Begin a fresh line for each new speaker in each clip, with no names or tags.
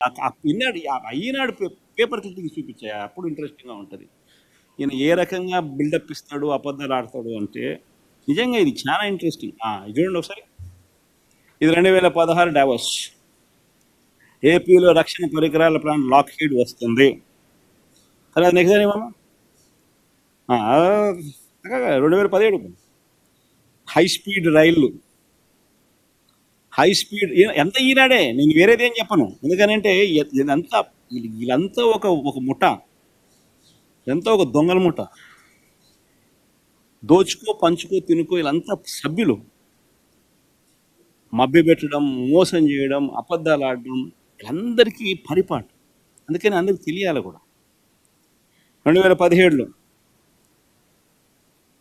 ఈనాడు paper clipping చూపించాయి, అప్పుడు ఇంట్రెస్టింగ్గా ఉంటుంది. ఈయన ఏ రకంగా బిల్డప్ ఇస్తాడు, అబద్ధాలు ఆడతాడు అంటే నిజంగా ఇది చాలా ఇంట్రెస్టింగ్. ఇది చూడండి ఒకసారి. ఇది 2016 డావోస్. ఏపీలో రక్షణ పరికరాల ప్లాంట్ లాక్హీడ్ వస్తుంది. తర్వాత నెక్స్ట్ ఏమమ్మా 2017 హై స్పీడ్ రైళ్లు. హై స్పీడ్ ఎంత ఈనాడే, నేను వేరేది ఏం చెప్పను. ఎందుకనంటే ఇదంతా వీళ్ళంతా ఒక ముఠ, ఇదంతా ఒక దొంగల ముఠ. దోచుకో పంచుకో తినుకో వీళ్ళంతా సభ్యులు. మభ్య పెట్టడం, మోసం చేయడం, అబద్ధాలు ఆడడం వీళ్ళందరికీ పరిపాటు. అందుకని అందరికి తెలియాలి కూడా. 2017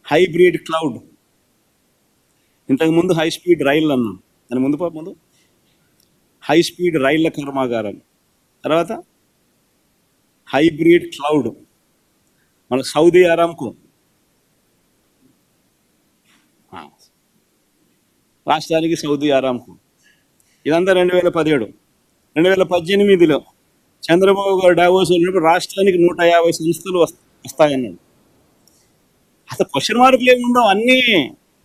హైబ్రిడ్ క్లౌడ్. ఇంతకుముందు హై స్పీడ్ రైళ్ళు అన్నాం, దాని ముందు హై స్పీడ్ రైళ్ల కర్మాగారం. తర్వాత హైబ్రిడ్ క్లౌడ్, మన సౌదీ అరామ్కో రాష్ట్రానికి సౌదీ అరామ్కో. ఇదంతా 2017. 2018 చంద్రబాబు గారు డావోస్ వెళ్ళినప్పుడు రాష్ట్రానికి 150 సంస్థలు వస్తాయన్నాడు. అసలు క్వశ్చన్ మార్కులు ఏమి ఉండవు, అన్నీ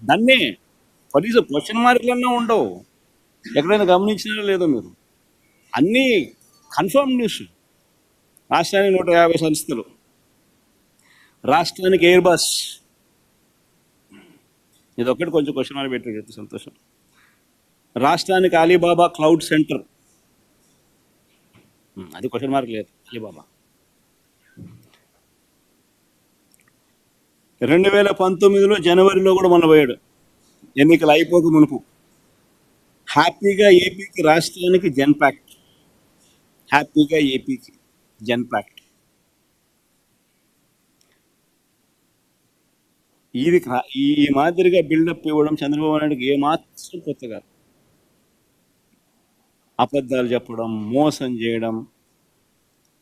దాన్నే కనీసం క్వశ్చన్ మార్కులన్నా ఉండవు. ఎక్కడైనా గమనించినా లేదో మీరు, అన్నీ కన్ఫర్మ్ న్యూస్. రాష్ట్రానికి 150 సంస్థలు, రాష్ట్రానికి ఎయిర్ బస్. ఇది ఒక్కటి కొంచెం క్వశ్చన్ మార్క్ పెట్టాడు, సంతోషం. రాష్ట్రానికి అలీబాబా క్లౌడ్ సెంటర్, అది క్వశ్చన్ మార్క్ లేదు. అలీబాబా 2019 జనవరిలో కూడా మొన్న పోయాడు, ఎన్నికలు అయిపోక మునుపు. హ్యాపీగా ఏపీకి, రాష్ట్రానికి జెన్పాక్ట్. హ్యాపీగా ఏపీకి జెన్పాక్ట్. ఇది ఈ మాదిరిగా బిల్డప్ ఇవ్వడం చంద్రబాబు నాయుడుకి ఏమాత్రం కొత్తగా. అబద్ధాలు చెప్పడం, మోసం చేయడం,